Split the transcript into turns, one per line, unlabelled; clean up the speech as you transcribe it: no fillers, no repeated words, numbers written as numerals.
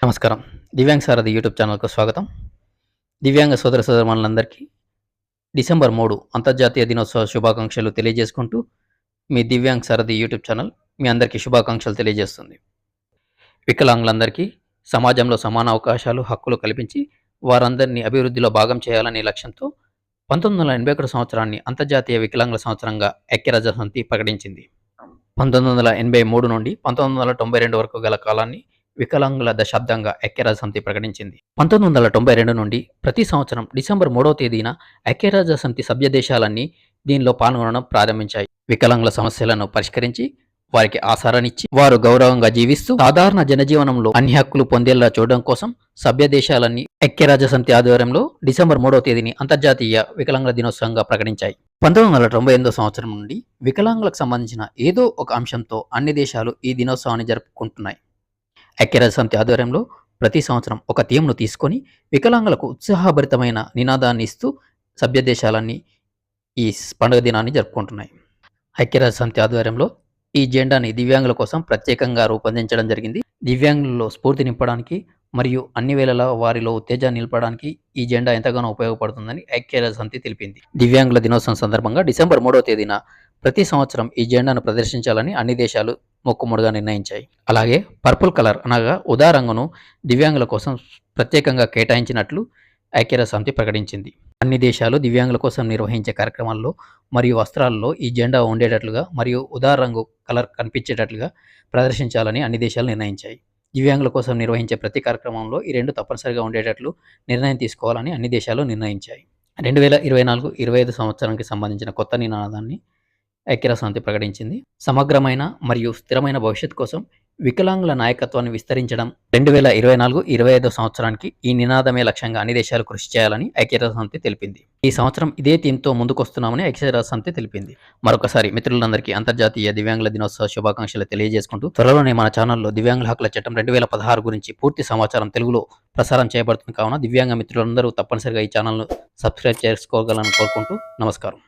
నమస్కారం. దివ్యాంగ్ సారథి యూట్యూబ్ ఛానల్‌కు స్వాగతం. దివ్యాంగ సోదర సోదరీమణులందరికీ డిసెంబర్ 3 అంతర్జాతీయ దినోత్సవ శుభాకాంక్షలు తెలియజేసుకుంటూ, మీ దివ్యాంగ్ సారథి యూట్యూబ్ ఛానల్ మీ అందరికీ శుభాకాంక్షలు తెలియజేస్తుంది. వికలాంగులందరికీ సమాజంలో సమాన అవకాశాలు, హక్కులు కల్పించి వారందరినీ అభివృద్ధిలో భాగం చేయాలనే లక్ష్యంతో 1981 సంవత్సరాన్ని అంతర్జాతీయ వికలాంగుల సంవత్సరంగా ఐక్యరాజ్యసమితి ప్రకటించింది. 1983 నుండి 1992 వరకు గల కాలాన్ని వికలాంగుల దశాబ్దంగా ఐక్యరాజ్యసమితి ప్రకటించింది. 1992 నుండి ప్రతి సంవత్సరం డిసెంబర్ 3వ తేదీన ఐక్యరాజ్యసమితి సభ్య దేశాలన్నీ దీనిలో పాల్గొనడం ప్రారంభించాయి. వికలాంగుల సమస్యలను పరిష్కరించి వారికి ఆసరానిచ్చి వారు గౌరవంగా జీవిస్తూ సాధారణ జనజీవనంలో అన్ని హక్కులు పొందేలా చూడడం కోసం సభ్య దేశాలన్నీ ఐక్యరాజ్యసమితి ఆధ్వర్యంలో డిసెంబర్ 3వ తేదీని అంతర్జాతీయ వికలాంగుల దినోత్సవంగా ప్రకటించాయి. 1998 సంవత్సరం నుండి వికలాంగులకు సంబంధించిన ఏదో ఒక అంశంతో అన్ని దేశాలు ఈ దినోత్సవాన్ని జరుపుకుంటున్నాయి. ఐక్యరాజ్యసమితి ఆధ్వర్యంలో ప్రతి సంవత్సరం ఒక థీమ్ను తీసుకొని వికలాంగులకు ఉత్సాహభరితమైన నినాదాన్ని ఇస్తూ సభ్య దేశాలన్నీ ఈ పండుగ దినాన్ని జరుపుకుంటున్నాయి. ఐక్యరాజ్యసమితి ఆధ్వర్యంలో ఈ జెండాని దివ్యాంగుల కోసం ప్రత్యేకంగా రూపొందించడం జరిగింది. దివ్యాంగులలో స్ఫూర్తి నింపడానికి మరియు అన్ని వేళలా వారిలో ఉత్తేజాన్ని నిలపడానికి ఈ జెండా ఎంతగానో ఉపయోగపడుతుందని ఐక్యరాజ్యసమితి తెలిపింది. దివ్యాంగుల దినోత్సవం సందర్భంగా డిసెంబర్ 3వ తేదీన ప్రతి సంవత్సరం ఈ జెండాను ప్రదర్శించాలని అన్ని దేశాలు మొక్కుముడిగా నిర్ణయించాయి. అలాగే పర్పుల్ కలర్ అనగా ఉదా రంగును దివ్యాంగుల కోసం ప్రత్యేకంగా కేటాయించినట్లు ఐక్యరాజ్యసమితి ప్రకటించింది. అన్ని దేశాలు దివ్యాంగుల కోసం నిర్వహించే కార్యక్రమాల్లో మరియు వస్త్రాల్లో ఈ జెండా ఉండేటట్లుగా మరియు ఉదా రంగు కలర్ కనిపించేటట్లుగా ప్రదర్శించాలని అన్ని దేశాలు నిర్ణయించాయి. దివ్యాంగుల కోసం నిర్వహించే ప్రతి కార్యక్రమంలో ఈ రెండు తప్పనిసరిగా ఉండేటట్లు నిర్ణయం తీసుకోవాలని అన్ని దేశాలు నిర్ణయించాయి. 2024-25 సంవత్సరానికి సంబంధించిన కొత్త నినాదాన్ని ఐక్యరాజ్యసమితి ప్రకటించింది. సమగ్రమైన మరియు స్థిరమైన భవిష్యత్ కోసం వికలాంగుల నాయకత్వాన్ని విస్తరించడం 2024-25 సంవత్సరానికి ఈ నినాదమే లక్ష్యంగా అన్ని దేశాలు కృషి చేయాలని ఐక్యరాజ్యసమితి తెలిపింది. ఈ సంవత్సరం ఇదే థీమ్తో ముందుకొస్తున్నామని ఐక్యరాజ్యసమితి తెలిపింది. మరొకసారి మిత్రులందరికీ అంతర్జాతీయ దివ్యాంగుల దినోత్సవ శుభాకాంక్షలు తెలియజేసుకుంటూ, త్వరలోనే మన ఛానల్లో దివ్యాంగుల హక్కుల చట్టం 2016 గురించి పూర్తి సమాచారం తెలుగులో ప్రసారం చేయబడుతుంది. కావున దివ్యాంగ మిత్రులందరూ తప్పనిసరిగా ఈ ఛానల్ను సబ్స్క్రైబ్ చేసుకోగలని కోరుకుంటూ నమస్కారం.